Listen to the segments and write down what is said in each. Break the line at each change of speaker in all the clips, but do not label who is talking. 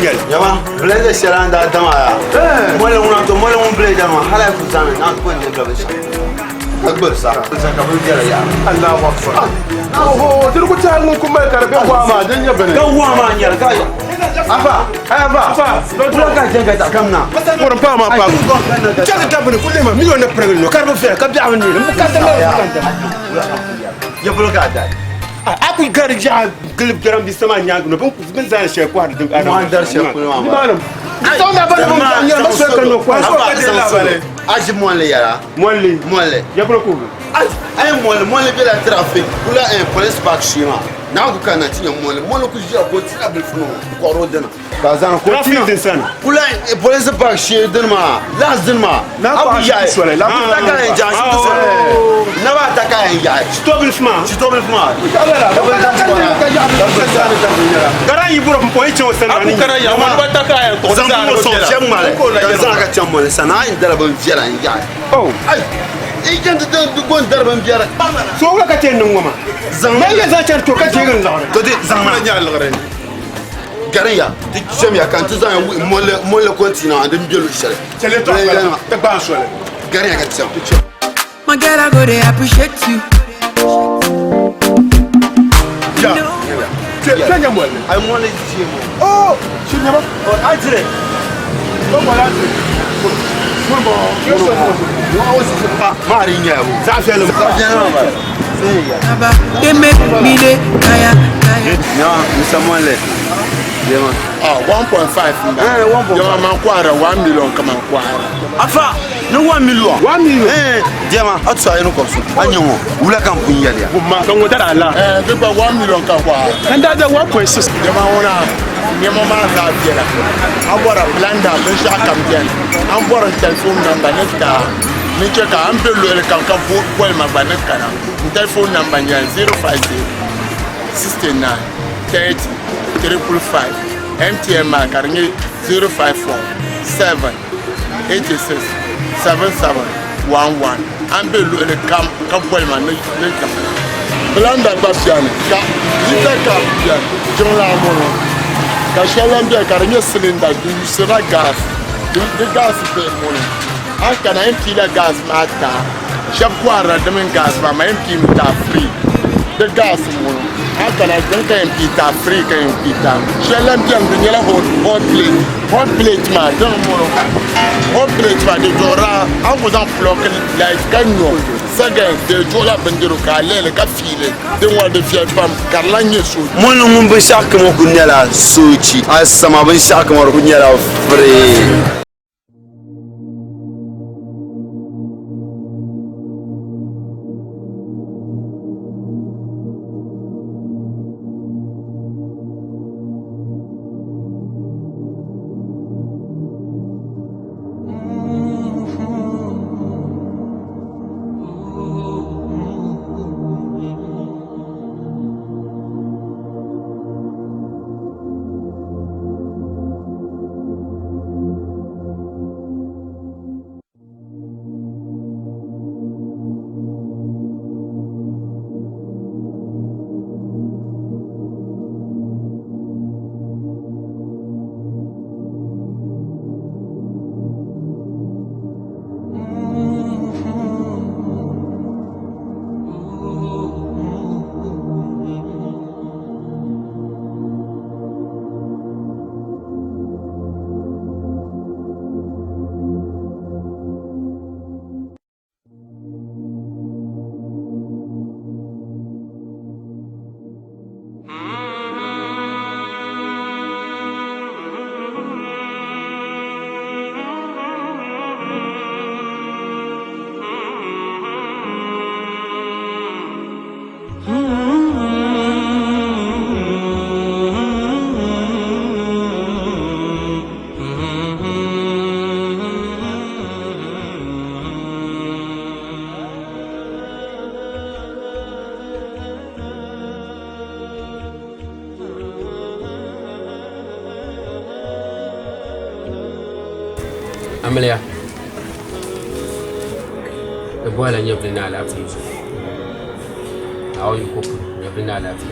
ngel.
Yama, blende shalanda dama. Moi on to moi on blende dama. Hala ku zame na ko ne blende sha. Akbar sa. Sa ka bu jara ya.
Allahu akbar. Oh, dir ku ta mun kuma karbe wa ma dan ya bane.
Ga wa ma nyar ka ya. Afa, afa. Don ka jenga ta kamna.
Wurin fa ma fa. Jaka ta bane kullum ma miliyon na pregal no karbe fe ka bi awon ne. Mu ka ta
ya bolo ka da.
Aku garja glib garam bi sama nyang no bin zan she ko har dum ana.
Mo andar she ko ma.
Malam. Son da ban ban ya ba so ka no ko. So ka de la bale.
Aji mo le yara. Mo le.
Ya bolo ko.
Ay mo le bi la trafic. Kula un police back shima. Na ku kana tinya mo le ku ji ko ti abel funo ko ro dana. Ka zan ko ti
Trafic din sana.
Kula police back shi din ma. Lazin ma.
Abu ya.
La ku ta ka en ja shi. Na ba ta ka en ja.
Stop fma. Garan yi buro mpo yi chewo sana ni.
Kara ya man ba ta ka ya to
Zan mo so chem male. Ka zan ka chem male sana in dala ban fiera en ja.
Oh.
Ai. Ikan da gon darban fiera.
So ga ka ten ngoma.
Zan
Mai ga za ta to ka te gan laure.
Gode zan ma nya algare. Garan ya. Ti chem ya kan ti zan mo le continent andin bielo shere.
Tele to ta ba so le.
Garan ya ka chem.
My girl, I go they appreciate you.
Ja. Kenya mwele.
Ai mo le ji mo.
Oh, shinya ba.
Oh, ajire.
Ko mo la ti. Mo keso mo.
Wa o si pa mari nya wo.
Za fe lo.
Aba, they make me the kaya.
No, Mr. Mwele. Dema.
1.5 nda.
1.5.
Yo man kwara 1 million kama kwara.
Afa, no 1 million.
1 million.
Dema, atsa eno ko so. Anyo, wula kan punya dia.
Ma kan wata da Allah.
They ba 1 million ka kwara.
Kan da 1.6.
Yo man wona nyama ma za biela. Abora blanda bin sha kam bien. An bora telephone number ne ka. Ni che ka an pe lo kan ka fu ko ma ba ne kana. Telephone number nya 050 69 30 555. MTN ma karnye 054 7 86 77 11. An pe lo kan ka ko ma ne ka. Blanda ba piano. Ka ita ka piano. Jumla mono. Ka shalam bia karnye cylinder du sera gas. Du gas pe mono. An kana empty la gas mata. Chef kwara de men gas ba ma empty ta free. The gas mono. An kana ganka empty ta free ka empty ta. Shalam bia ngela hot plate ma don mono. Hot plate ma de dora an vous en bloque like kanyo. Sagan de jola bandiro ka lele ka file. De wa de fiel pam karlanye so.
Mon mun bin shaka mo kunyala soci. Asama bin shaka mo kunyala free.
Amelia, the boy and you've been out after you. How you cook, you've been out after you.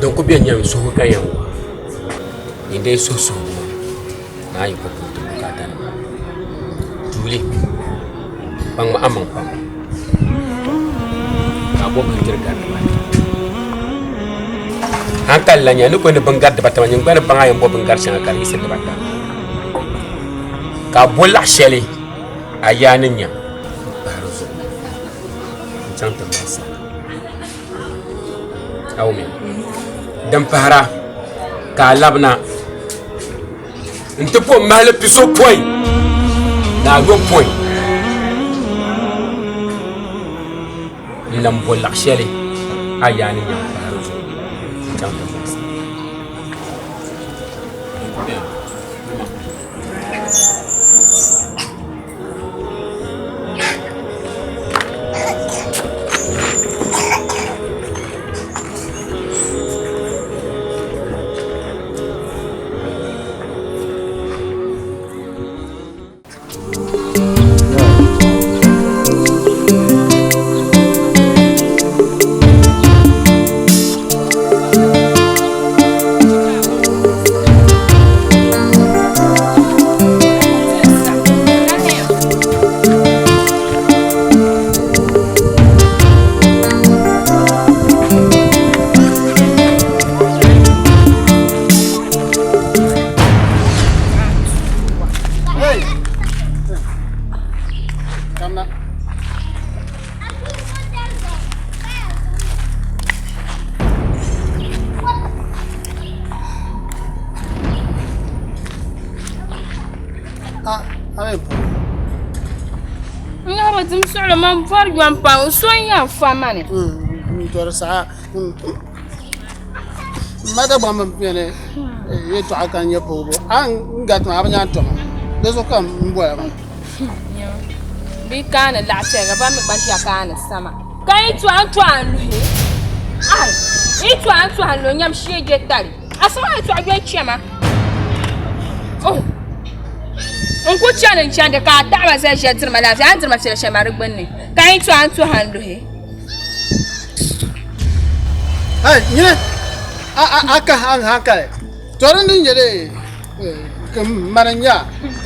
Donc bien nyam so ka yan wa inde so na yi ko to ka ta tuli bang ma amang pam ka bo ka tirga hankal la nya ni ko ne bangar da batama nyi ngbar banga yan bo bangar shan ka isi da batta ka bo la shele ayanin nya barzo chanta masa awmi dan fara ka labna nte po mahle piso point na go point nam bo la shele ayanin nya barzo chanta masa
Man far yuan pa so yan famane
tor sa mada ba man pene e to akan ye pobo an gat ma abanya to deso kam mboya ma
bi kana la tega ba me ba ja kana sama kai to an lu he ai e to an lu nyam shege tari asama to agwe chiama oh on ko challenge chande ka ta ba sai shetir malafi an tirma fere shemar gbanne kai to an to handu he
ai nyine aka haka toran din yede maranya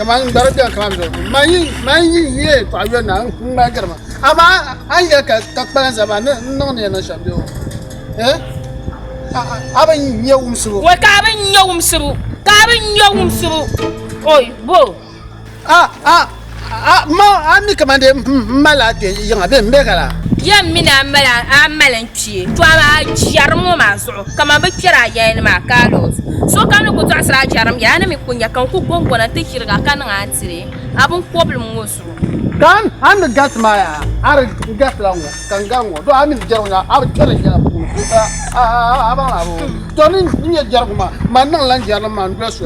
kaman daraja kaman do mai ye to ayo na ma garma ama an ya ka takban zaman non ne na shabdo aban yewum subu
wa ka ban yewum subu oi bo
ma ami kamande mala de yanga be mbekala
yam mina amalan pie to ama jarmo ma so kama ba kira yayin ma kalo so kanu ko tasra jaram yana mi kunya kan ku gongona te kirga kan ngatire abun problem ngosu
kan an gat maya ar gat lango kan gango do ami jarona ab tere jara abang abo to ni jaruma man nan lan jaram man beso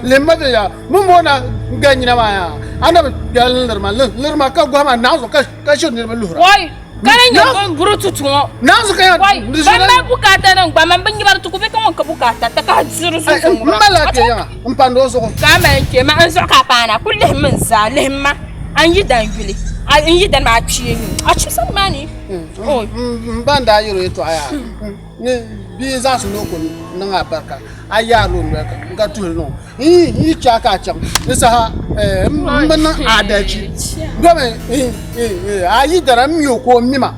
le made ya mumona ganyina maya ana galan lerma ka goma nazo ka shon ni luhra
wai kana nyon burutu tuwo
nazo ka
wai ba bukata nan ba man bangi bar tukufe kan ka bukata ta ka zuru su
mala ke ya mpando so
ka man ke ma an so ka pana kullum min zalihma an yi dan yule an yi dan ma ciye ni a ci san mani oh
banda yiro to aya ni bi za su no ko nan abarka aya ro ka ga tu no yi chaka cham isa mban adachi gome ayi daram yo ko mima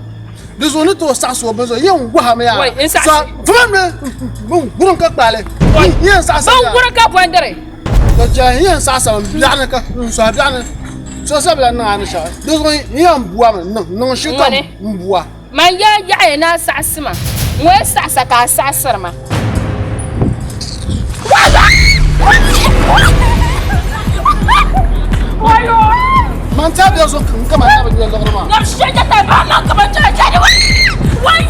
dezo ni to sa so benzo yen gwa ma ya sa fama buron ka pale yen sa sa
buron ka pondere
to ja yen sa sa biana ka so biana so sa biana na sha dezo yen buwa no shi ka buwa
man ya na sa sima we sa sa ka sa sarma wayo
man ta biya so kama na ban yalla ma
na shi ta ta ba na kama ta ta wayo wai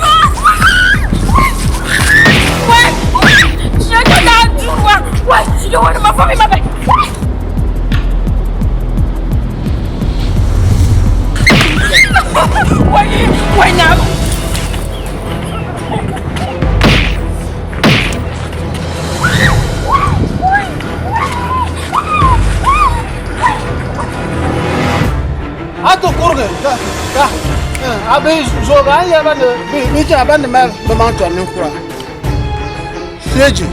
shi ta da duwa wai shi wani mafami mabai wai na
ato korge ka abe zo ga ya ban mi ja ban ma ba ma to ne kura Shege.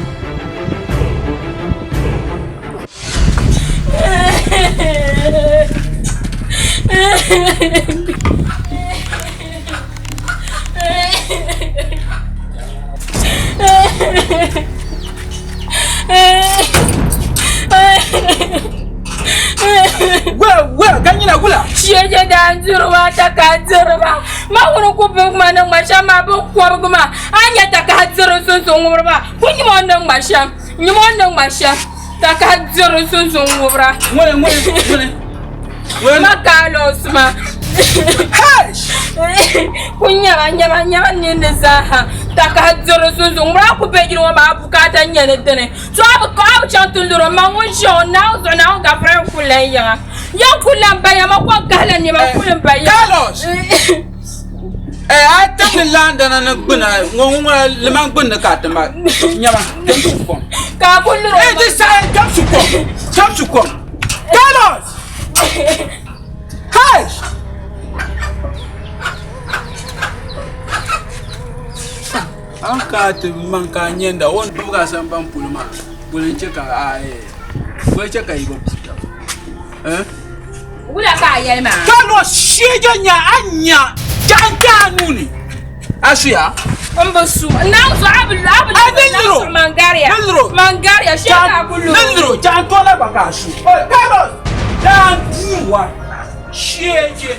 Well, ganyina gula.
Shege da zurwa ta ka zurba. Ma wani ku bin ma nan masha ma bin ko kuma anya ta ka zuru sun wurba. Kun yi wannan masha. Ni wannan masha. Ta ka zuru sun wurba.
Wele.
Makalos ma. Kunya nyama ni zaha. Ta ka zuru sun wurba ku be giro ma bukata nyane dene. So abu ko abu chantunduro ma won sho na zo na ga fra kulen ya. Yan kulen ba ya ma ko kala ni ma kulen ba ya.
Carlos. I take London and a gunna, le man gunna catama. Yama, come.
Kabulu.
Hey, this side, come to come. Come to come. Carlos! Hi! I'm cutting Manka Yenda, one Bugas and Bampulma. Will you check our where check I go? Eh?
Ula ka yelma.
Carlos, Shiganya Anya, Janta Nuni. Asia.
Umbusu. Now so I Mangaria, shaka bulu.
Nandro, Jantola Bakashi. Carlos, Jantua. Shege.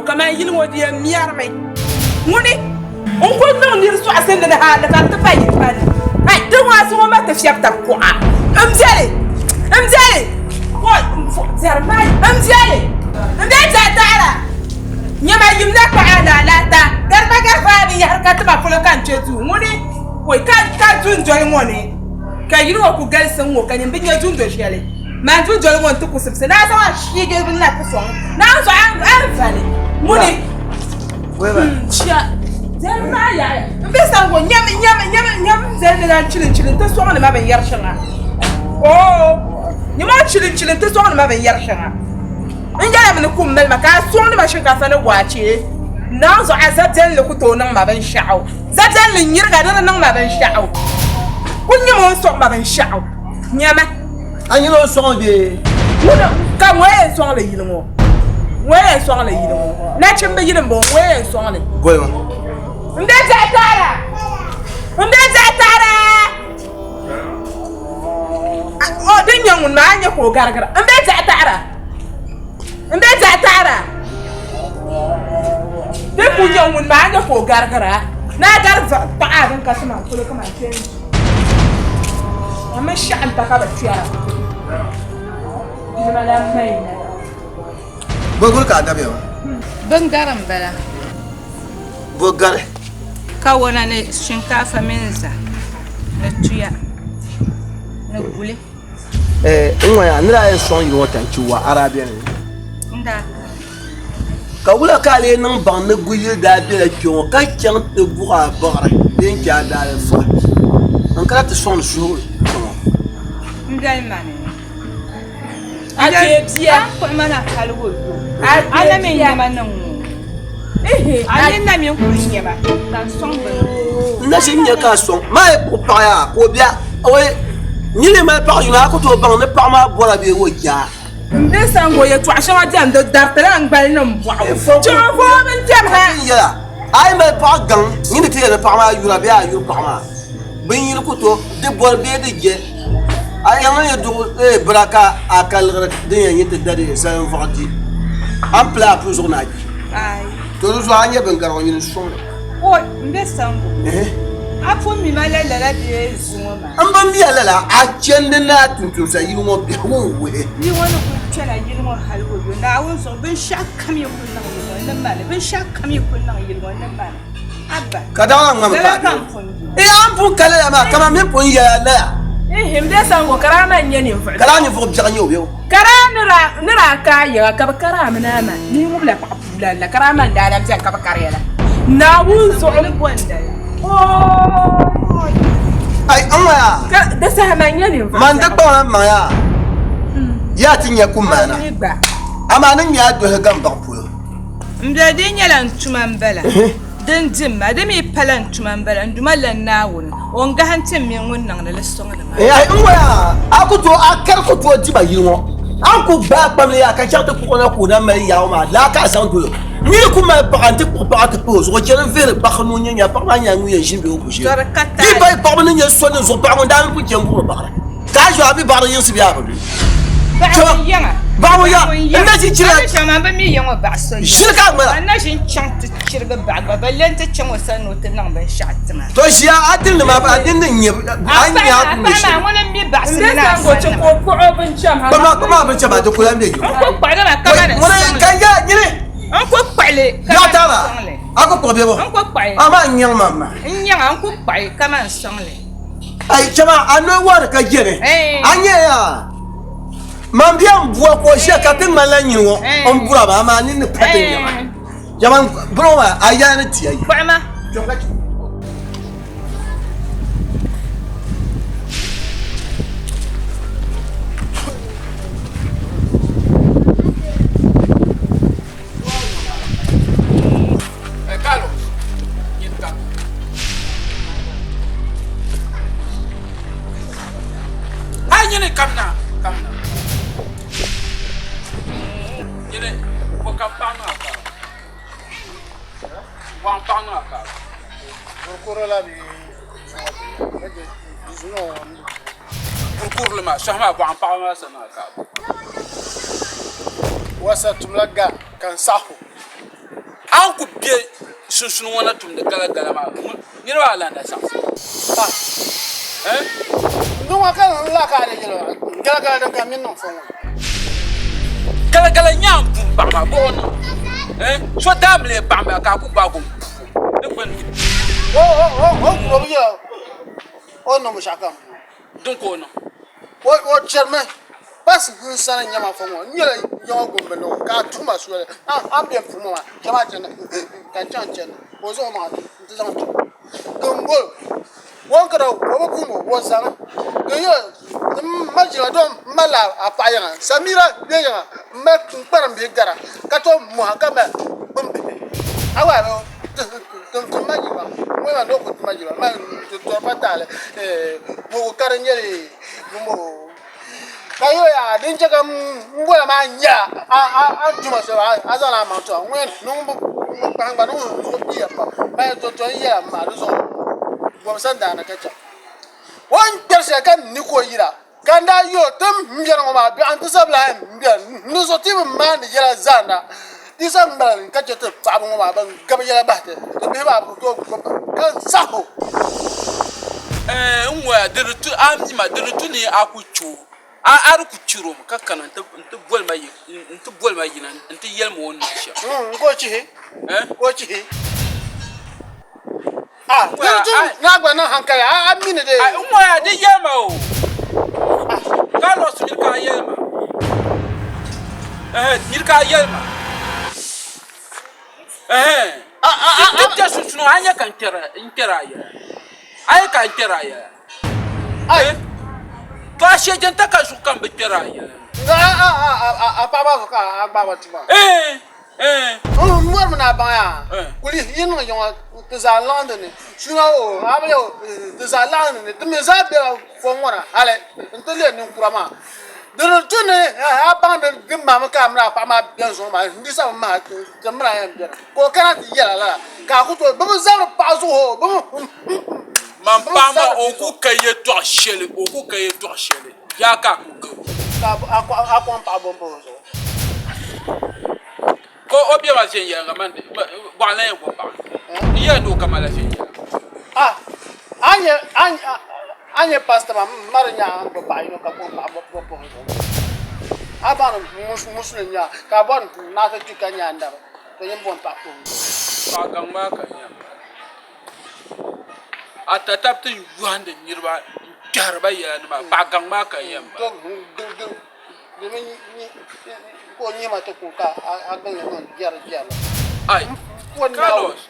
Kama yili wo dia miarme nguni on ko no ndir so asende na ha da ta fayi fa ai to wa so ma ta fiap ta ko amjale wo zermai amjale ndeta tara nyama yimna ko ala lata garba garba ni harkat ba fulo kan chetu nguni wo ka tun joy moni ka yili wo ku galsan wo kan binya tun do shele ma tun joy won to ku sibse na so shige bin na ku so na so an fale muni
weba
chia zerma ya mbesa ngo nyam zerna na chilin to so na ma ban yar shanga oh nyama chilin to so na ma ban yar shanga injala mun kum mel maka so na ma shinka fa na wace na zo azatan le ku to nan ma ban sha'au zatan lin yirga nan ma ban sha'au kun yi mo so ma ban sha'au nyama
anyi no so de
wona ka mo e so le yilmo where is all you know? Let him be in both. Where is all it?
go on
Tara! Oh, then young man, you go gargara. And that's Tara. They put young man, you go gargara. Now that's a don't customer to come and change. I'm a shot and take a chair. You madam May.
bogul ka dabe wa
Bangaran bala.
bogar
Kawana ne shinkafa minza. Na tuya. Na gule.
nwa ya nira ya son yi watan ciwa arabian
Nda.
ka wula ka le nan ban na guyi da bi da kyo ka kyan te buga bagara den ja da fa an kala te son su
Nda mane.
Ake biya.
Ko mana kalwo.
Ana
men yama nan. Ani na men ko nyama. Na sombe.
na shin ya ka son mai ko pa ya ko biya oye ni le mai pa yuna ko to ban ne pa ma bora be wo ja
Mbesa ngo ye twa shama jam do dartela ngbal nam bwa. Chama fo ben jam ha.
ya ai mai pa gan ni ne te ne pa ma yura biya yu pa ma bin yi ko to de bor be de je ai yan ya do braka akal de yin te dare san fati en plat plus on a
Ai.
to zo anya ben garo ni son
O mbesa ngo. Afo mi mala la de zuma.
an ban biya lala a can da na tuntun sa yi mo bi wo we
Ni wani ku tana yin mo halwo yo na won so bin shakka mi kunnan wannan mala bin shakka mi kunnan yin wannan mala. Abba.
ka da wannan
Dala
ma
kan fundi.
an fu kala ma kama min pon ya la
him de sango karama nyeni fa
kala ni fo biya nyo yo
kara nira ka ya ka karama na ma ni mu la pa la karama ndala msa ka karela na wuzo bonda
ai amma
ka da sa ma nyeni fa
man da ba ma ya tinya kumana amanin ya do ga ban pulo
mda din yalan tuman bala din dimma da mi palan tuman bala nduma lan nawun on ga hantin min wannan da lisson da ma
ai amma aku to akar ku to jiba yimo an ku ba pamle ya ka charte ku na ku na mai ya ma la ka san ku ni ku ma parante ku parate po so jere vere ba khnu nya pa ma nya nguye jimbe ku je di bay pa ma nya so ne so pa ma dan ku jembu ba ka jo abi ba yin su biya ba ba ya inda ci cira
chama ba mi yango ba so
shirka mara
anna shin chant cirga ba ba ballen ta chan wasan no tin nan ban shatima
to shi ya adin ma ba adin nan ya an ya ku shi
ba wannan mi ba sun na
go ci ko bin cham ha
ba bin cham ba to kula me
ko kwale ba kama
mun kan ya nyire
an ko kwale
ya tara ako ko be bo
an ko kwale
ama nyang mama
nyang an ko kwale kama songle
ai chama anno war ka jere anya ya man bien bois ko je ka tin malanyi wo on bura ba ma ni ne patin ya jaman bro ma aya ne ti ayi
kwama
Kamna. Yine bu kampanya akar. Kampanya akar.
Kurkura bi.
Kurkura ma sama kampanya sana akar.
Wasa tumlaga kan sahu.
An ku biye sunsun wana tum da gala ma. Ni ra ala da sa.
Nduma kan la ka de jelo. Gala da kan min non fo.
Gala nyam pum ba ma bono. So damle ba ma ka ku ba ku. Ne ban
ko biya. O no mushaka.
Don ko no.
O cherme. Pas hun sana nyama fo mo. Nyela yo gombe no ka tuma so. Am bien fumo ma. Kama chen kan chan. O zo ma. Ntizan. Gombo. Won kada ko ku mo wo sana. Yo majira dom mala apaya Samira beya me param be gara kato mo hakama bumbe awa no to majira mo na do ko majira ma to patale mo karanyere mo kayo ya dinje kam mbola ma nya a juma so azala ma to wen no mo bangba no ko biya pa ma to ya ma do so go sanda na kacha won perse kan ni ko yira kanda yo tum mbiyana ma bi an tsabla mbiyan nuso tim man yira zanda disam ban kace to babu ma ban gaba yira bahte to be ba to kan saho
nwa dirtu amji ma dirtu ni akuchu a ar kuchuro ka kana nta bol ma yina nta yel mo won sha
ko chi ko chi dirtu na gba na hankaya a mine de
nwa de yema o Carlos Mirka Yelma. Mirka Yelma. Tutte sono anya cantera interaia. Ai canteraia. Ai. Tu achei gente que su campo interaia.
Papa ka agba tiba. Mor mana ba ya. Kuli yin no yo to za London. Shuna o abelo to za London. To me za be fo mora. Ale to le ni kurama. Dulu tu ne abang de gemma ma kamera pa ma bien so ma ndi sa ma jamra ya bien. Ko kana ti yela la. Ka ku to bu za pa zo ho.
Man pa ma o ku kaye to shele, o ku kaye to shele. Ya ka ku.
Ka akwa pa bombo so.
Ko obia ma jen yanga man wa la ko pa iya do kamala jen
anye pastor marnya ko pa ino ka ko pa bo aban muslinya ka bon na ta tikanya nda to yin bon pa ko
pa kan ma kan ya atatap tu yuande nirba kɛhiriba yɛlima paɣa gaŋ maa ka yɛm ba
ko nyima to ko ka a gan non jar
ai Carlos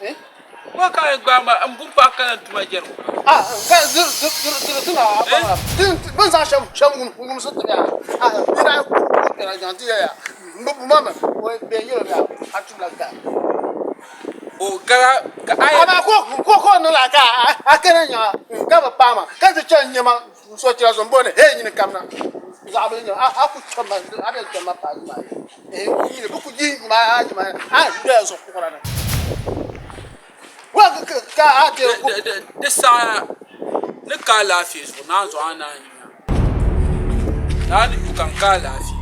wa ka gba ma an bu pa kana tuma jar
ka dina ban sa sham ngum so ta dina ko kana janti ya mbu mama o be yo ya atula ka
o gara ka ai
ama ko no la ka akana nya ka ba pa ma ka ta chen nyama so tira so mbone he nyini kamna zabe nya aku chama abe chama pa ma ni bu ku ji ma de so ko na wa ka ate
de sa ne ka lafiya so na zo ana na ni kan ka lafiya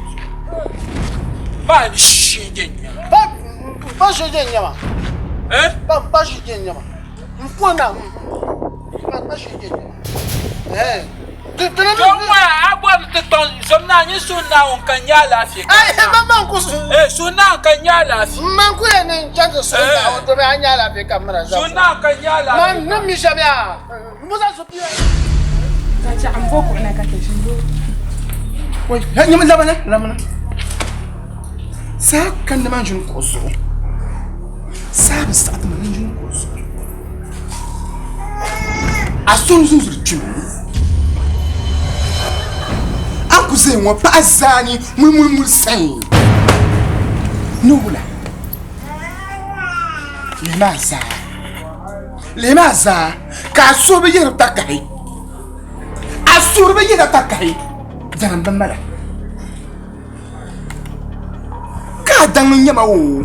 ba ni shege nya
ba shege nya ma ba shege nya ma mpona ba shege nya
Don't I want to tell you some now. You soon now can ya laugh.
I have a man
soon now can ya laugh.
Manku and Jango so now to Anyala be camera.
Soon now can ya laugh.
No, Mishabia. Musa Sophia.
I'm vocal like a kitchen.
Wait, Lamana. Sa can the mansion coso. Sam start the mansion coso. As soon as you choose. Aku say won pa azani mumul sen no la limaza ka so be yer takai asur be yer takai jaran bamala ka dan nyama o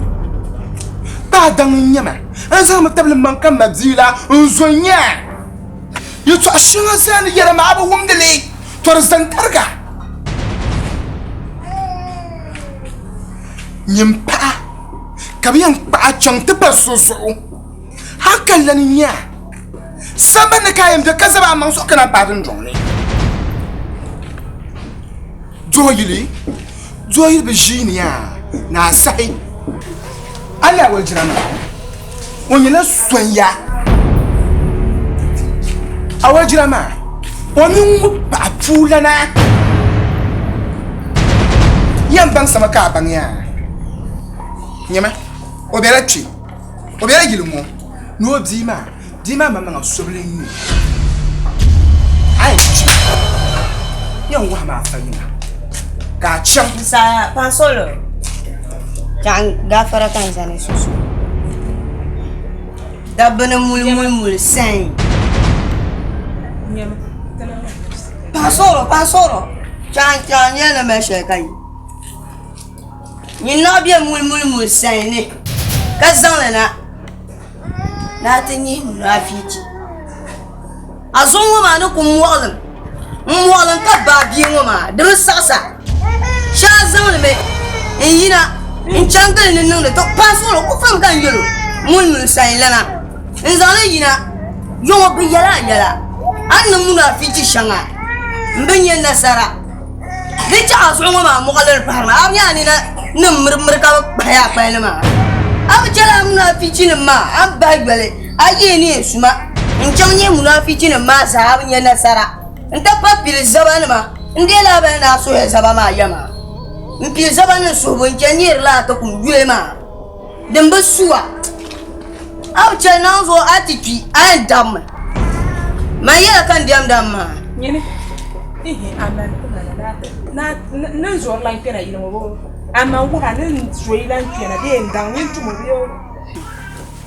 ba dan nyama azam tabl man kan mabzila unzonya yuto ashinga san yer ma abu wumdele torzan targa nyimpa kabiyan pa chang te pasoso hakan lan nya saban kayam de kasaba man so kana padin jonle joyili be jinia na sai ala wal jirana wonyela sonya awal jirama woni pa fulana yambang sama ka bangya nyama oberachi obera gilumo no dima mama ngasobele ni ai yon wa ma fanya ka cham
sa pansolo kan gafara kan sana susu dabana mul sen pansolo can yana me shekai ni na bia mul sen ne ka zan na tinyi na fiji azongo ma no kumwalan ka ba bi ngoma de sasa sha zan me yina in changal ne nan to pasolo ko fam kan yelo mul sen lana in zan yina yo bi yala an mun na fiji shanga mbenye nasara Dica azongo ma mogaler parma abnya ni na mur ka baya pele ma ab jala munafici ma ab bagbale aye ni suma nchanye munafici ma za abnya nasara nta papil zabana ma ndela ba na so ya zabama yama mpi zabana so bon chanyir la to kum yue ma dembe suwa ab chana zo atiki an dam ma ya kan dam ma
nyene aman na zo lan kera ina mo ama wuha ne zoilan kera de ndang ni tumo yo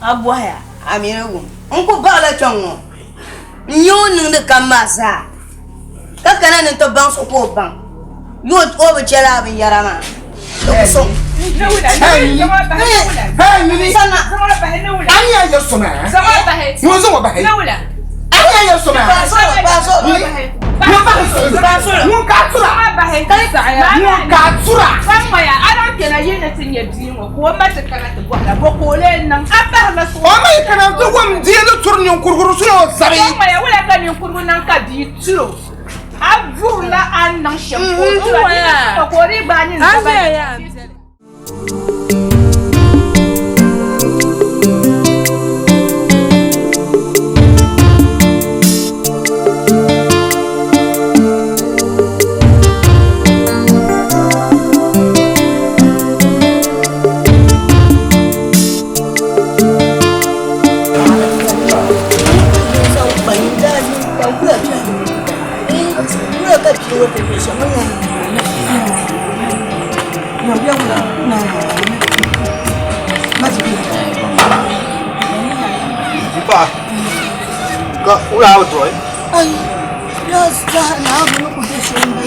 abwaya amirewu nko bala chongo nyon ne kamasa kakana ne to ban so ko ban yo o be chela be yarama so
ni sana anya yo soma yo zo ba he anya yo soma
Ula betul.
Ay, ya sana aku nak pergi sini.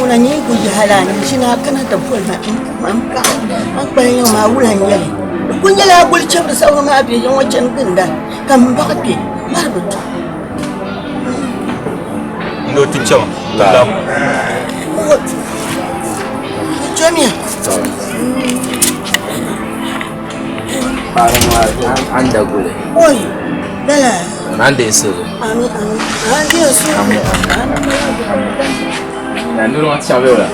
Nani ku jalan sini akan ada pun mamka. Apa yang mau ulangnya? Ku nyala boleh cakap sama abi yang macam genda. Kamu bakati, marbut.
Ndo tichawa. Lah.
Jamia.
Anda gule.
Oi, bala.
Nande su.
Ami. Ande su.
Nando no chawe ola.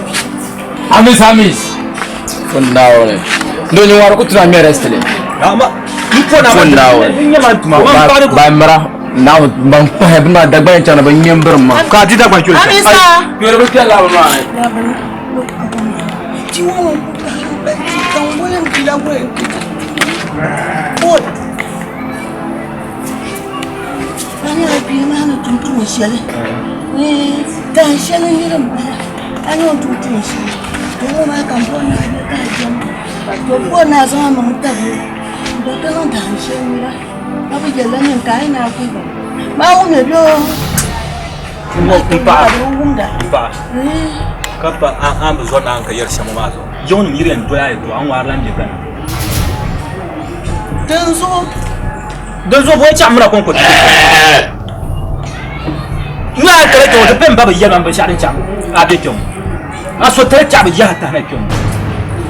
Amis. Fundao le. Ndo ni waro kutura mi restele.
Ama. Ipo na
Fundao. Ba mara na bang pa bna dagba chana ba nyember ma.
Ka di dagba kyole.
Amisa.
Yoro ba kala ba ma.
Jiwo. Kan boleh gila boleh. Oi. Ana abi mana tuntu mesiale. Dan siapa ni ramai? Anu tuntu mesiale. Kamu makan pun ada tajam. Kau pun nak sama mengetahui. Betul orang dan siapa ni lah. Tapi jalan yang kaya nak aku. Mau ni dia.
Kumpa.
Kumpa.
Kapa am zona an kayar sama mazo. Jon miren doya to an warlan de kan. Danzo boy chamra kon ko. Ina kare to da ben baba yaman ba sharin cham. Abe kyom. Aso tare cham ya ta na kyom.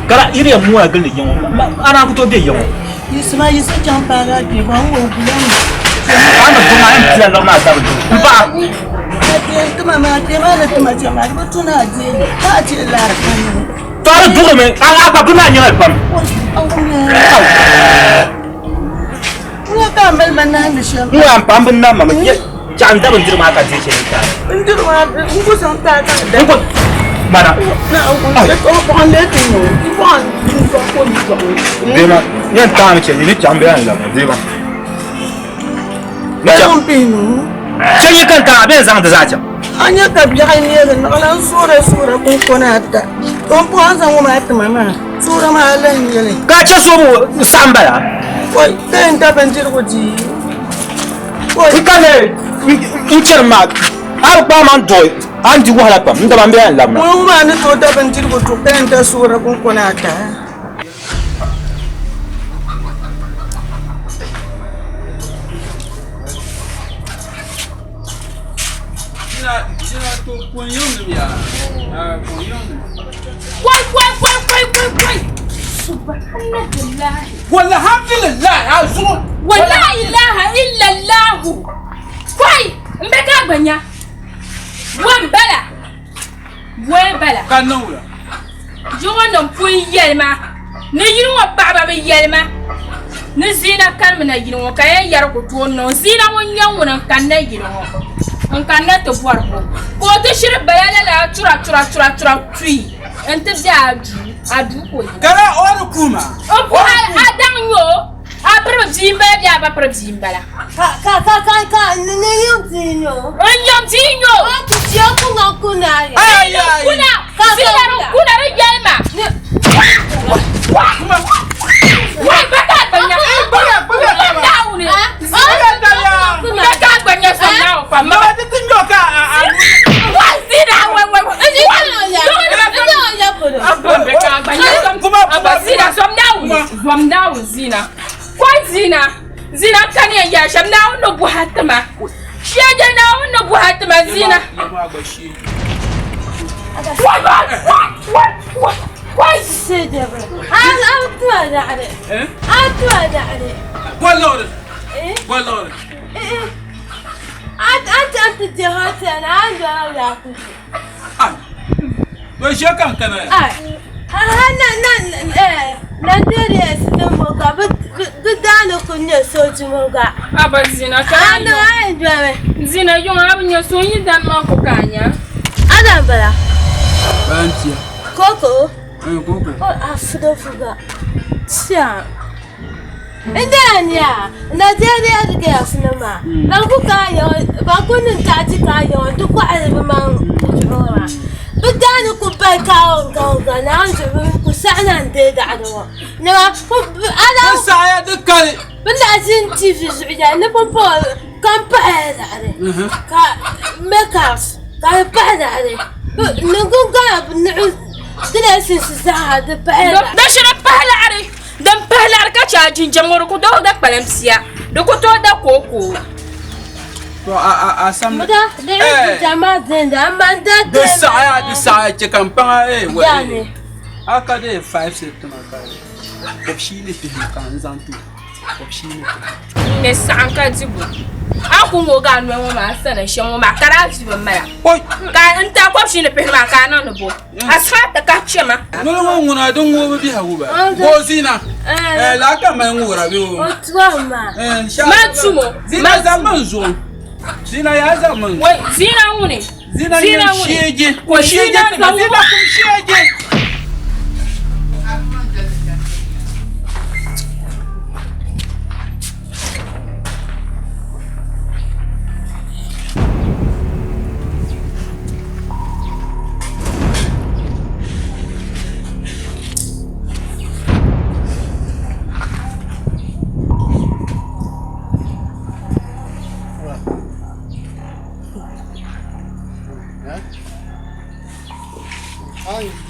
Kara ire mu a gele yon. Ana ku to be yon.
Yisma yisa jam para ke ba wo bulan.
Ana to ma en plan no ma ta ba.
Tuma ma ke ma na tuma jama ba tuna je. Ta ce lar kan.
To ara dugo me an aba kuna nyaa pam.
Ina ka mel manan da shi.
Mu am pam bin na ma ke jam da bin dirma ka je shi ka.
Dirma ko san ta ka da.
Ko mana
na ko ko an le tin no. Ko
Dema, yan ta mi ce ni jam be an la dema.
Na jam pinu.
Sai kan ta abin zan da zaci.
Anya ka bi hanyar da na sura kun kona ta. Don po an san ma ta mama. Sura ma Allah ne.
Ka ce so mu samba ya.
Wai kai ta ban jirgoji.
Wai kale in ce ma ar ba man doy. An ji wahala pam nda ban be an lamna.
Mun ma ni to ta ban jirgo to kai ta sura kun kona ta.
Wai. Subhanallah.
Walhamdulillah azu.
Wala ilaha illa Allah. Wai, mbeka gbanya. Wambala.
Kanawla.
Jonga non pui yelma. Ne yinu wa baba be yelma. Ne zina kan mena yinu wa kaya yar ko to no zina won yan won kan na yinu. On kan na to bor ko. Ko to shire bayala la tura tui. Ente dia adu ko.
Kara or kuma.
O ko adan yo. Abra jimba dia ba pra jimba la.
Ka ne yontinho.
On yontinho.
O tu tia kuna.
Ai.
Kuna re yelma. Wai baka banya. Baka banya sana pa ma. Zina kani ya sham na no buhatma. Sheje na no buhatma zina. Why say that? I'm too عليه.
والله.
أنت جهات أنا عندي ولا كل
وش كان
ندري اسمه قدانو كنا صوت موقع
aba zina
أنا عندي
zina yung abinyo so yidan ma ko kanya
أنا بلا
بانتيا
كوكو
كوكو
أفضل سيا إندانيا ندري أرجع سينما بانكو كايو بانكو نتاجي كايو تقوى على بمان
بداني كوباي كاو انا كسعنا عندي دعوه انا
بس يا دكاني
بنعزين تي في سعودية انا بابا كان بعد عليه ميكاس كان بعد عليه نقول قلب نعود 3 ساعات بعد
ده شنو بهلا عليه ده بهلا على كاجين جمهور كو ده بلمسيا ده كو ده كوكو
أسمع
متى لعبت جماعة زين أما أنت
الساعة كم بقى يعني أكاد 5 سنة وبشيلي في مكان زانتو وبشيلي
نسعى كاتبو أكو موجان وما سنة شو ما كراش بمايا كان أنت أقوشين في مكان أنا بو أسفات كاتشما
نو منا دون هو بيها هو بوزينا لا كمان هو ربيو
ما تسمو
زينا زمان زون زينا يا زمان
وي زينا وني
زينا شيجي وشيجي زينا كم شيجي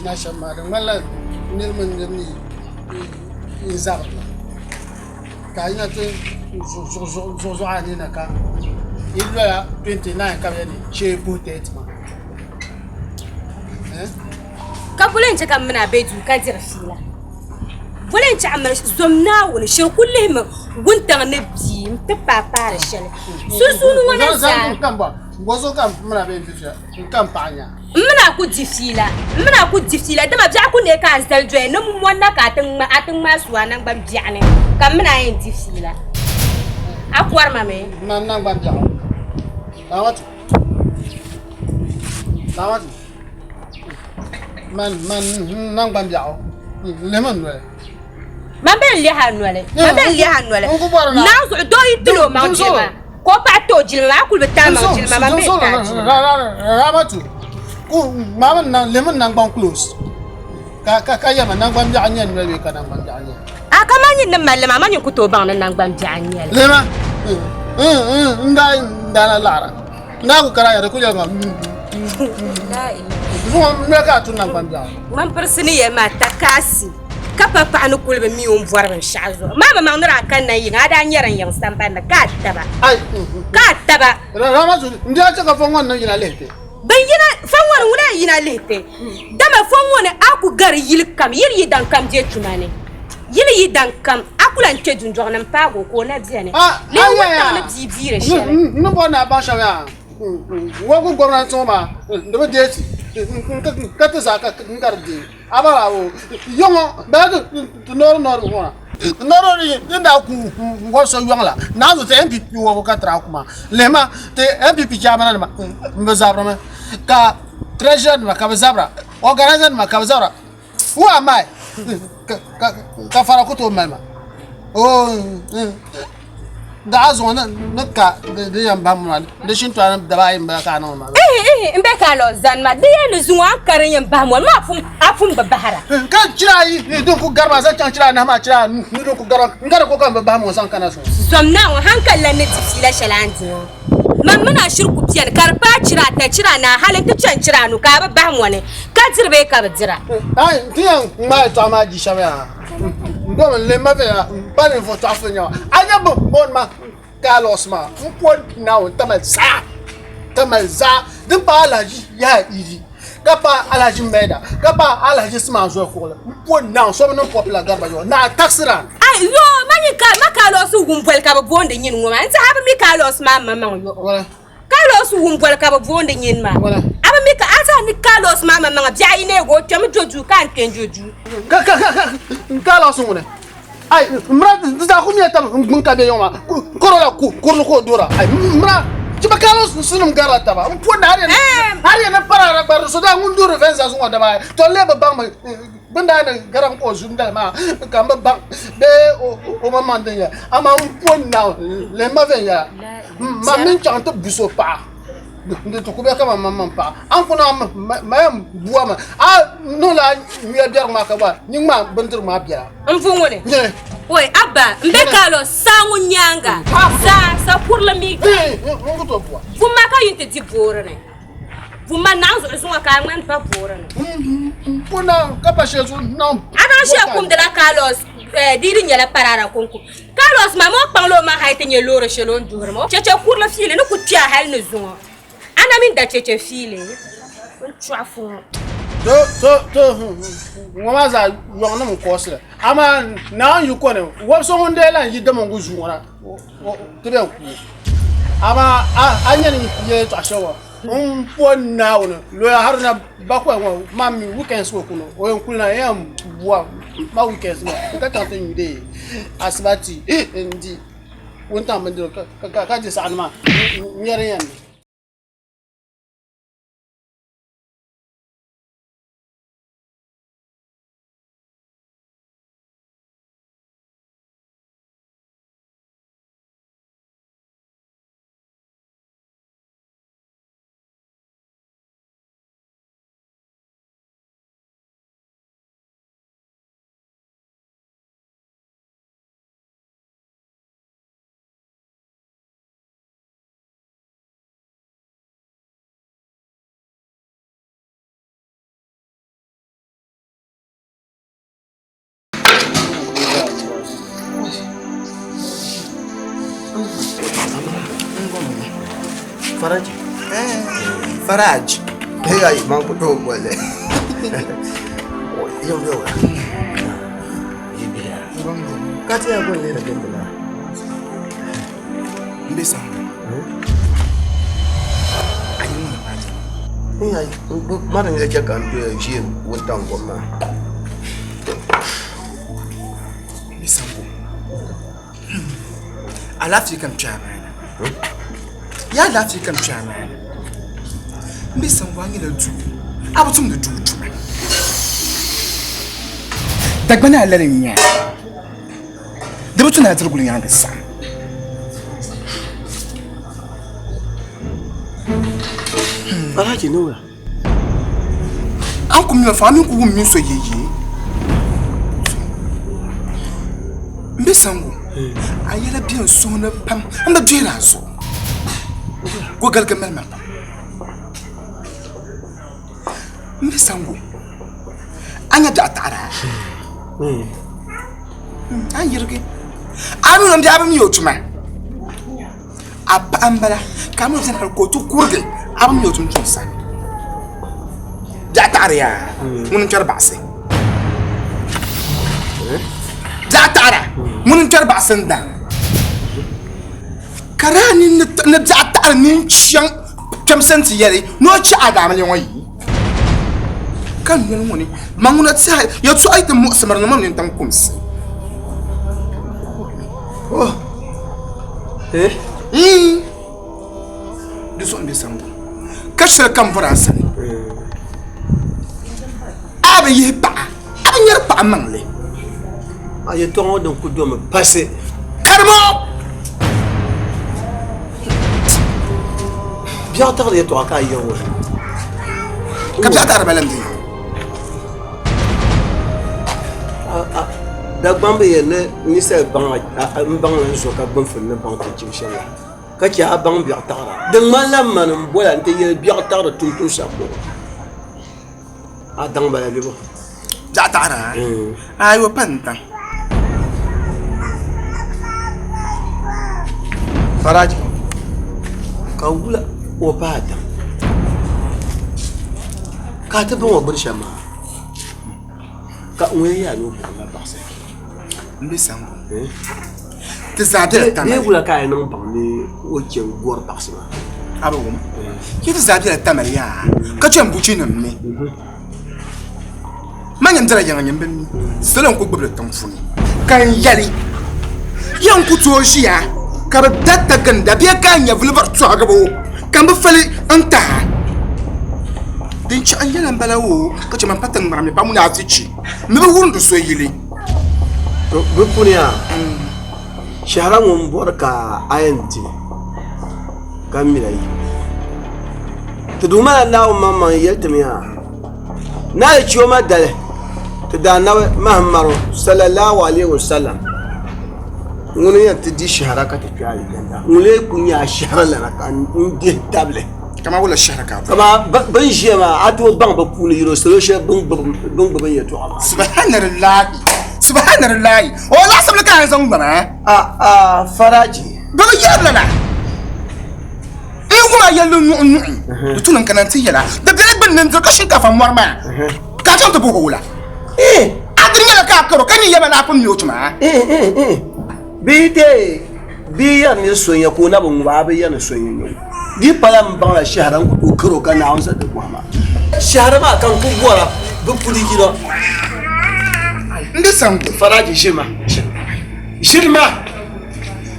ناشا ما ولا نرمن نرمي يزعل كاينة زوزو علينا كا إلا 29 كابيني شيء بوتيت ما
كابولين تكمل منا بيجو كادر فيلا بولين تعمل زمنا ونشر كلهم وانت نبي متبع بارشل سوسون وانا زان
وزو كم منا بيجو كم بانيا
منا كود دفتيلا دما بيا كون ne kan sel joy no mo na ka ateng ma suwa nang bam biane kam mena yin dفتيلا akwar mame
nang bam biao lawat man nang bam biao lemon we
man ben li hanwale na zo do yitlo ma jima ko pa to jilma akul betama jilma ma be
ramatu mama nang lemon nang bang close kaya man nang bam biao nyen we ka nang bam biao nyen
akamani na malama man yukuto bang nang bam biao nyen
lema ndala lara na ku kara ya ku jama mo ka tu nang bam biao
man persini ya ma takasi kapa pa anu kulbe mi on voir ben chazo mama ma ndra kan na yin ada nyaran yang sampan na ka taba
ramatu ndia cha ka fongon na yina lete
ban yina fongon wala yina lete dama fongon aku gar yil kam yiri dan kam je tumane yili dan kam akula nke junjor nan pago ko na diane le wata na bibire shere
no bona ba shawa wo ko gomna soma ndo deti ka ta zaka ngardi abara wo yongo ba to nor wona noro ni nda ku ngo so yongla na zo te MPP wo ka tra kuma lema te MPP jamana ma mbazabra ma ka treasure ma ka mbazabra organizer ma ka mbazabra who am I ka fara ko to mama oh da azona naka de yamba mama de shinto an da bayin ba ka na ma
mbe ka lo zan ma de yanu zuwa karin yamba mo ma afun babahara
ka cira yi don ku garba zan can cira na ma cira ni don ku garba ngara ko kan babba mo san kana so
somna wa hankalla ne tafila shalanti man muna shirku biyan karba cira ta cira na halin ta can cira nu ka babba mo ne ka jirbe ka bajira
ai tiyan ma to ma ji shawa ndo le ma ve ba ne foto afanya anya bon ma kalos ma pon na o tamalza din pa alaji ya iri gapa alaji mbeda gapa alaji sma zo ko la pon na so no popular garba yo na taxira
ai yo mani ka makalos gumbol ka bonde nyin ngoma nta haba mi kalos ma mama yo
wala
kalos gumbol ka bonde nyin ma
wala
aba mi ka ata ni kalos ma mama bia ine go twam joju kan kenjoju
kalos ngone ai mra da ko mi ta mun ka be yo ma korola ko dora ai mra Ciba kalos sunum garata ba pon na hari na para bar so da ngunduru venza zunga da ba to leba bang banda na garam ko zunda ma kamba bang be o mama ndenya ama pon na le ma venya ma min chanta buso pa de to ko be ka mamma pa an ko na ma buwa ma no la mi biar ma ka ba ni ma bentir ma biara
mfungone oi abba mbekalo sangu nyanga sa pour le mi
ngo to buwa
vous ma ka yinte di borane vous ma nanzo zonga ka ngwan pa borane
pona ka pa shezu non
ana she kum de la Carlos diri nyala parara konku Carlos mama panglo ma hayte nye loro shelon durmo cheche pour le file no kutia hal ne zonga ana min da cheche file on chafu
to ngoma za yong na ko sele ama na yu ko ne wo so hunde la yi de mo nguzu wona to be ku ama anya ni ye to ashawa pon na wona lo haruna bakwa wa mami weekends wo kuno o en kulna yam bua ma weekends ma ka ta tan yude asbati ndi wonta mandiro ka je sa anma nyere yan
Faraj. Hey, ay, mang puto mo le. Yo. Kati ya go le na kendo na.
Mbesa.
Hey, ay, mara ni ya kan do je wonta ngoma.
Mbesa. Alafi kam chama. Ya lafi kam chama. Mbesa wangi la du. Abutum de du tuma. Dagbana alare nya. Debutu na zirgulu yanga sa.
Alaji no.
An ko mi fa mi ko mi so yeye. Mbesa ngo. Ayela bien so na pam. Amba dira so. Go galga melma. Mbesango anya datara an yirge anu nam diabam yotuma abambala kamu tan ko to kurge abam yotum tunsa datara ya mun charbase datara mun charbasen da karani na datara nin chiang kamsanti yare no chi adama yoyi kan yel woni manguna tsa ya tu ay tam samar na mamnin tam kums oh du so mbesam kashra kam faransa aba ye pa anyar pa mangle
ay to don ku do me passer
karmo
bien tard ya to aka yo
kabza tar balamdi
da gbambe yele ni se bang la so ka gbam fun na bang ko jimsha ka ci a bang biya tara de malam man bola nte ye biya tara tum sabo a dang bala libo
ja tara ayo panta
Faraj ka wula o bada ka ta ban wa burshama ka unwe ya no na basa
Mbesango te zabe ta
ne gula kai nan ban ne o ke gor basa
aba goma ki te zabe ta mariya ka chen buchi nan ne manyam dara yang nyam ben selon ko gbebe tan funi kan yali yan ku to shiya ka ba datta ganda biya kan ya vulbar to aga bo kan ba fali anta din ci an yana balawo ka ce man patan marami ba mu na fici me ba wurin da so yili
to bukuniya shahara mun borka ayanti kamilai تدوما ناو ماما يلتميها نال تشوما دله تدانا محمد صلى الله عليه وسلم وني تدي شهرك تفعل ولي كنيا شهر لنا كان ندي تابله
كما ولا الشهر كام
كما بنجي ما عتو بان بكون يروسلوش بن بيتو
سبحان الله سبحان الله ولا سبب لك هذا زمان
فراجي
بغير لنا ايه ما يلو نوع تقول ان كانت يلا ده بلاد بننزل شنكا فمرما كاتم تبوهولا
ايه
ادري لك اكرو كان يبا لا كون يوتما
ايه بيدي بيا نسوين يكون ابو بابا نسوين دي بلام بان الشهر وكرو كان عاوز تبوها الشهر ما كان كبورا بكل كيلو
لسان
فراجي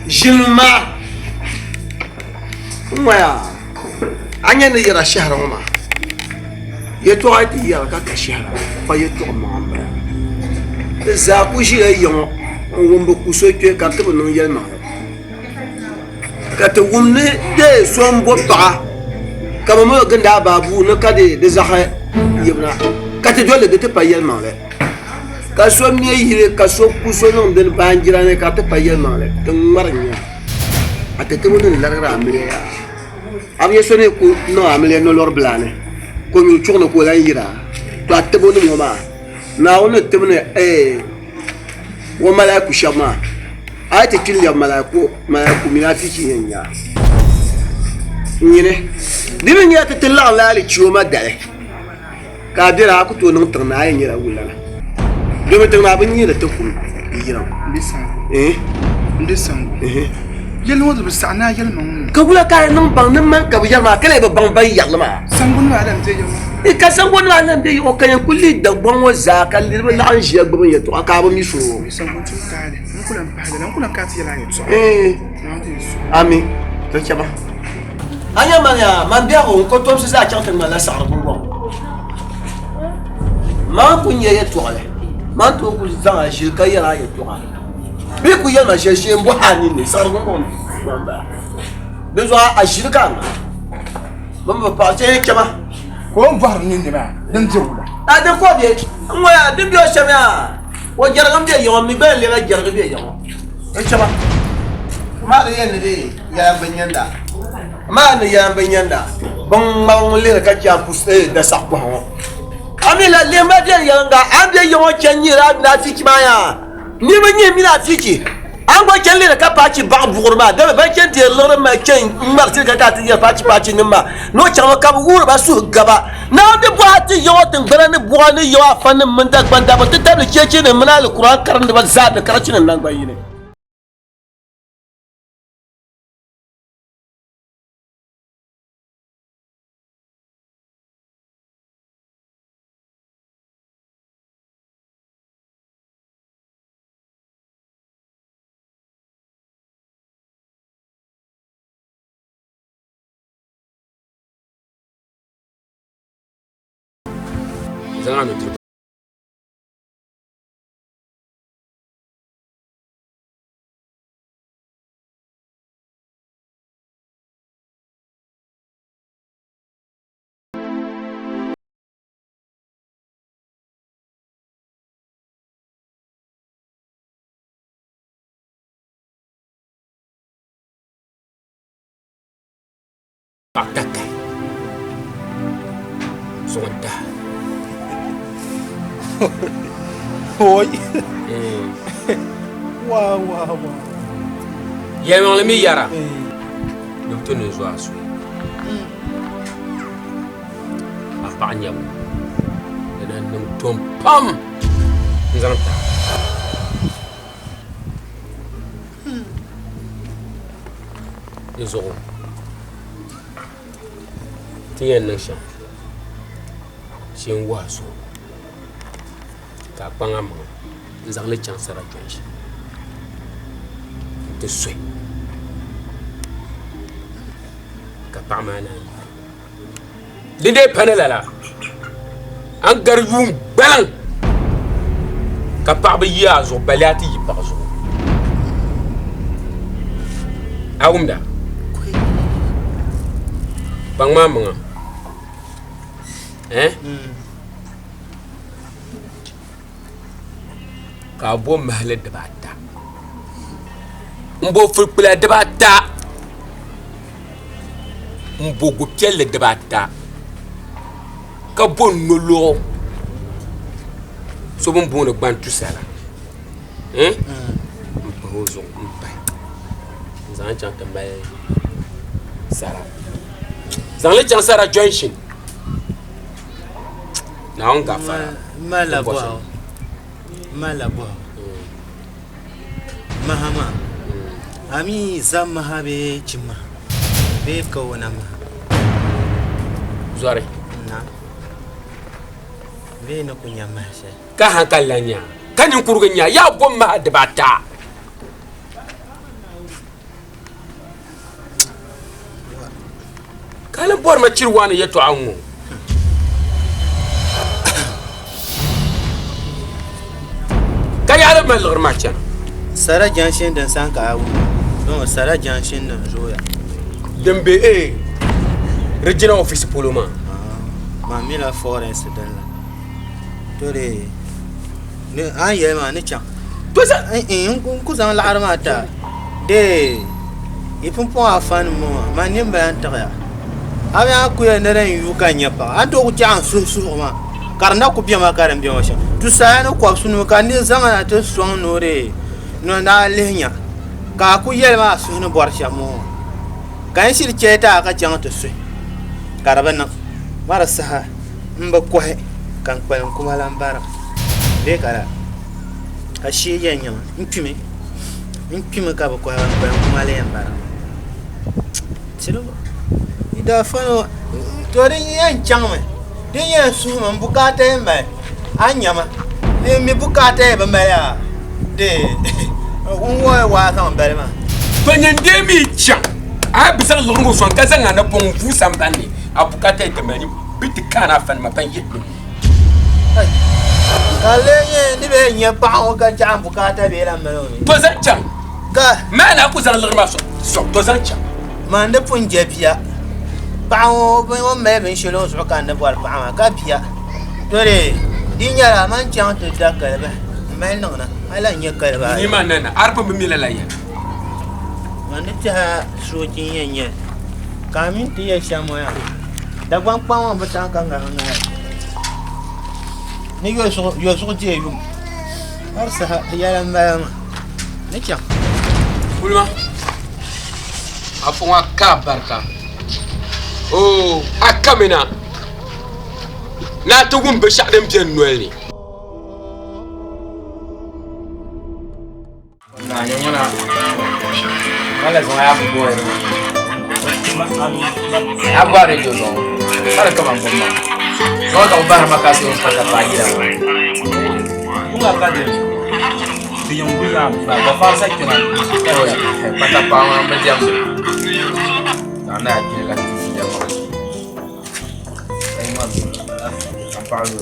جلما ويا anya ne yara shahara ma yeto ati yara ka shahara fa yeto ma za ku shi yayin wumbu ku so ke ka to no yelma ka to wumne de so mbo ba kama mo ganda babu no ka de zaha yibna ka te dole de te pa yelma le ka so mi yire ka so ku so no den banjira ne ka te pa yelma le to marnya ate te mo ne la ra amre ya abiye sone ko no amle no lor blane ko ñu chokno ko lan yira to atebo no ma na wono tebne wo malaiku shama ayate kilya malaiku minafiki yenya nyine dibe nya te tilla la ali chioma dale ka dira ku to no tana yira wulala dibe tana ban yira te ku yira
lisan يلو هذا بستعنا يلمون
كقولا كان نمبر نما كبير ما كله ببان بيا لما
سنقول ما علم تيجي
كسنقول ما علم تيجي وكان كل دبان وزاك اللي بالعنش يقبل يتو أكابو ميسو
سنقول شو كاره نقول أم بحدا نقول أم كاتي لا يبصر
أمي تجمع أنا ما بيعو كتوم سزاك أنت ما لا سعر بقول ما كون يتو عليه ما تقول زمان شركة يلا يتو عليه بيكو يلا شيء بوحاني ني صار بقول بيزوا أشركان بما بعدين كما
كم فهر نيني ما ننزولا
هذا كودي ما دبيو شميا وجرغم دي يوم مبين لي جرغ دي يوم كما ما ريان دي يا بنياندا ما يا بنياندا بن ما لي كجا بوسي ده صاحبه امي لا لي ما دي يانغا ابي يوم كني را نافيك مايا ni ba nye mina fiki an gwa kelle da ka paci ba burma da ba ken te lore ma ken mar ti ka ti ya paci ni ma no chama ka bu ba su gaba na de bo ati yo tin bara ni bo ni yo afan min da banda ba ta tabli ke ne min alquran karan da ba za da karacin nan ba yi ne
زمان نترك أعتقد سونتها
هوي واو واو
يا معلمي يارا دكتور نزواسو أفعني أبو أنا نمتم بام نزلت يزوج تيان نشا شين واسو ka panga ma nzangle chansara twenshi te swe ka pamana dinde panela la an garjum balan ka pabe yazo balati yi pazo awumda bangma manga ka bo mahal debata mbo fulpula debata mbo gukelle debata ka bon nolo so bon bon bantu sala mpozo mpa zan tambay sara zan le chan sara junction na on ga fara
malabo mahama ami zamma habe chimma be kawana ma
zore
na be na kunya ma sai
ka hankalanya kanin kurganya ya bomma da bata kala bor ma cirwana yato anwo kaya mal gurmacha
sara janshin dan sanka awu no sara janshin dan zoya
dembe regional office poloma
ma mila forest dan la tore ne aye ma ne cha
to sa
ku zan la arma ta de ipun po afan mo ma nim bayan ta ya abya ku ya neren yu kanya pa ato ku jan su ma karna ku biya ma karan biya washa tu sa no ko sunu ka ni zama ta son nore no na lenya ka ku yelma sunu borsha mo kan shirke ta ka jan ta su karaban nan marasa mba ko kan kwan kuma lambara be kara ashi yanya nkime ka ba ko kwan kuma lambara tiro ida fano to rin yan changme din yan su man bukata mai anyama ne mi bukata ba mai ya de unwo wa san balma
to nyande mi chang a bisa longo son kaza ngana pon fu sambani a bukata de mani biti kana fan ma pan yit
kale ye ni be nya pa o ka chang bukata be la malo
to zan chang
ka
mana ku zan lorma so to zan chang
man de pun jebia bawo bo me ben shelo so kan de bor pa ma ka bia dore dinya la man chang to da ka ba me no na ala nya ka ba
ni man na arpa mi la ya
man ta so jin yen kamin ti ya shamo ya da gwan pa ba ta kan ga na ni yo so je yu har sa ya la ma ne kya
bulma afonga ka barka oh akamina na tugum be shadem bien noeli
na nyona wala zo ya boy agora yo zo para kama ngoma zo ta ubara makasi on pata pagira bunga kade biyong buya ba farsa kina pata pawa mediam ana akira ya ko ai ma kampalo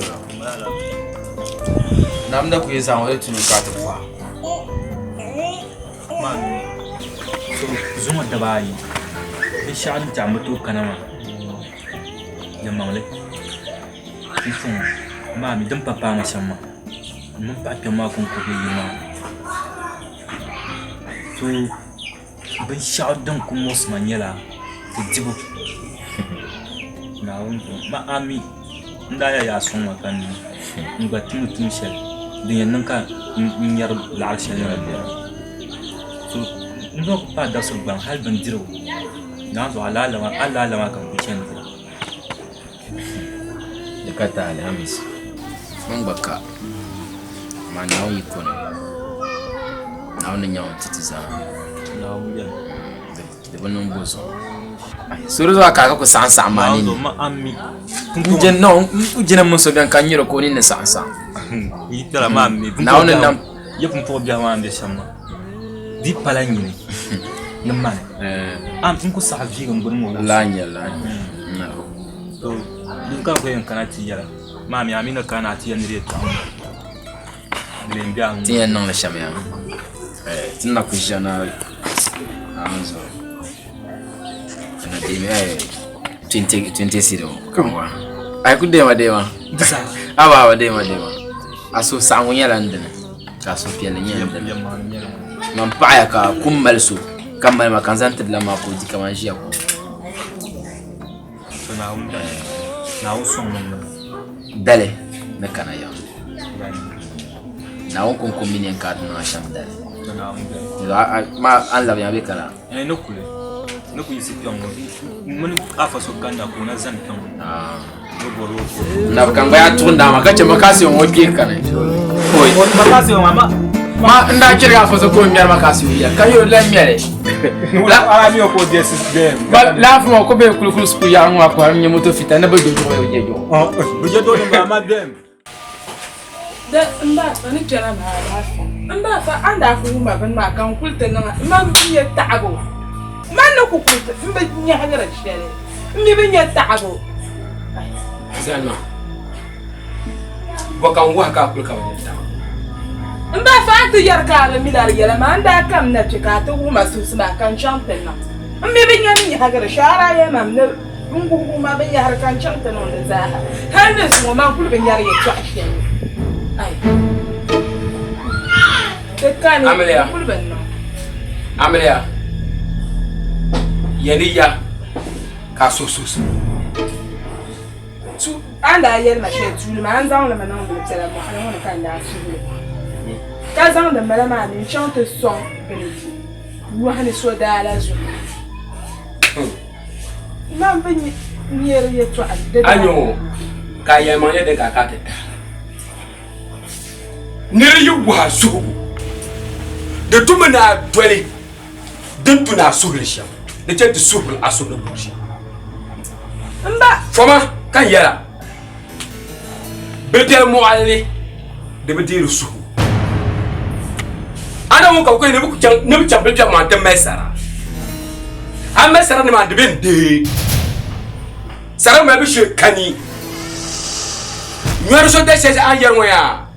namda ku yesa wale tunu ka ta fa man so zuma da bayi bi shan ta mutu kana ma ya mawle ifun ma mi dan papa ma shamma mun pa ke ma kun ko bi ma so bin sha dan kun mos manyela tijibu na wunto ma ami nda ya son wakan ngba tun shel din nan ka nyar la shel na biya so ndo ko pa da so ban hal ban diro na zo ala ma kan ku chen
da kata alhamis mun baka ma na yi kono na wannan yawon titiza
na mu ya
da wannan bozo suru zuwa kaka ku sansa amani ne
ma ami
kunjen no kunjen mun so gan kan yiro ko ni ne sansa
yi tara ma ami
na wannan nan
ya kun fo biya ma ambe shamma di palanyi ne man am kun ku sa vi gan burmo
la nya na
to din ka ko yan kana ti yara ma ami amina kana ti yan re ta len biya
ti yan non la shamya tinna ku jana anzo na dime 20 siro kanwa Ai ku dema aba dema aso sangu nyala ndene ka so piele nyala man paaya ka kummal so kamal ma kan zantir la ma ko di kaman jiya ko
so na usong mo
dale na kana ya na on kon combiner en cadre na chambre dale ma an la bien avec la
no ku yisi pyong mun afa so kanda ko na zan kan
na kanga ya tunda makache makasi on okie kana
oi makasi on mama
ma nda kira afa so ko miar makasi ya kayo la miare
la ala mi ko desis dem
la fu ko be kulu sku ya nwa ko am nyemoto fita na be jojo yo jejo
buje do mama dem
da mba ani kira na afa mba fa anda fu ma ban ma kan kulta na ma biye ta'ago man ku kulta mba nya hagara shere mbi biye ta'ago
Zalma. Bokan wa ka kulka wani ta.
Mba fa ta yarka la milar yala ma anda kam na cika ta kuma su suna kan champion na. Mbi binya ni hagara shara ya mam na ngungu ma binya har kan champion on da za. Har da su ma kulbin yar ya ci ashe. Ai. Tekani
Amelia.
kulbin no.
Amelia. Yaniya ka so.
Tu anda yel ma she tu ma anzan le manan de tela mo ana wona kan da su. Ka zan da mala ma ni chante son beleti. Wo hane so da la zu. Mam ben niere ye to ade.
Anyo ka ya manye de ka ka teta. Nere yu wa su. De tumana dwele. Den tuna suglisha. De tete sugl asugl bushi.
Mba
Foma kan yara. Betel mo alli de betel su. Ana mo ka ko ne bu chan ne bu chan betel ma ta mesara. An mesara ne ma de ben de. Sara ma bi she kani. Nyoro so de se an yer ya.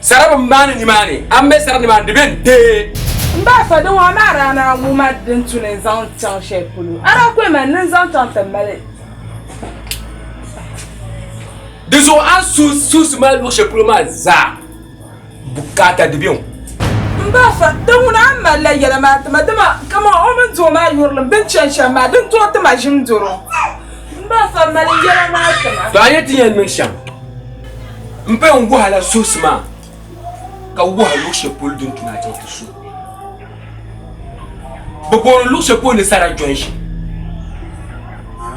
Sara ba mani ni mani. An mesara ne ma de ben de.
Mba fa don wa mara na mu ma den tune zan chan she pulu. Ara ko ma nan zan chan temele.
Deso an sus mal wo shepuloma za bukata de bion.
Mba fa don na ma la yala ma dama kama o men to ma yurlum ben chansha ma den to ta ma jim duro. Mba fa ma la yala ma ta.
To ayeti yen men sham. Mpe ngo hala sus ma. Ka wo hala shepul dun tuna ta su. Bobo lu shepul ne sara jonshi.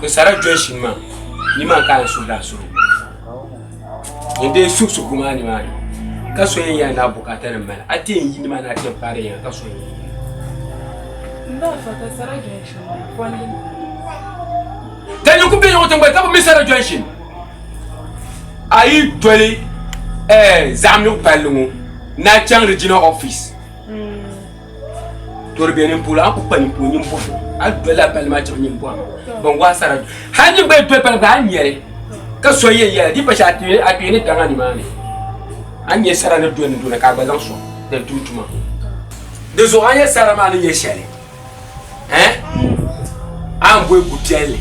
Ne sara jonshi ma. Ni ma ka su da su. Yende su kuma ni mani kaso yin ya na bukatar mal ate yin ni mana tin fare ya kaso yin
Mba fa ta sara jonshi kwandi
tanyo ku be yo tan ba mi sara jonshi ayi dole zamnu palungu na chang regional office torbenin pula ku pani punin po a dole apel ma chang nim po bon wa sara hanyi be to pel ga nyere kaso yin ya di pa sha atini tanga ni mani anye sara ne dona ka bazan so de tutuma de zo anye sara ma ne yeshele an boy gutiele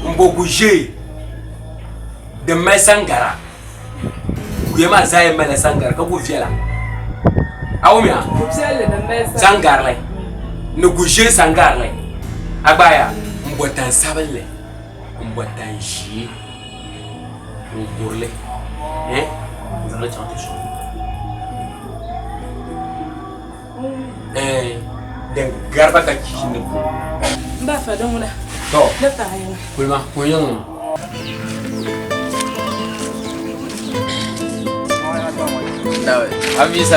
mbogu je de mesangara kuyema zaye mele sangara ka bu fiela awumia
gutiele de mesangara
sangarle ne guje sangarle abaya mbotan sabele mbotan ji ngurle zara chante so den garba ka kishine ko
Mba fa don na
to
na ta yin
kulma koyon
Avis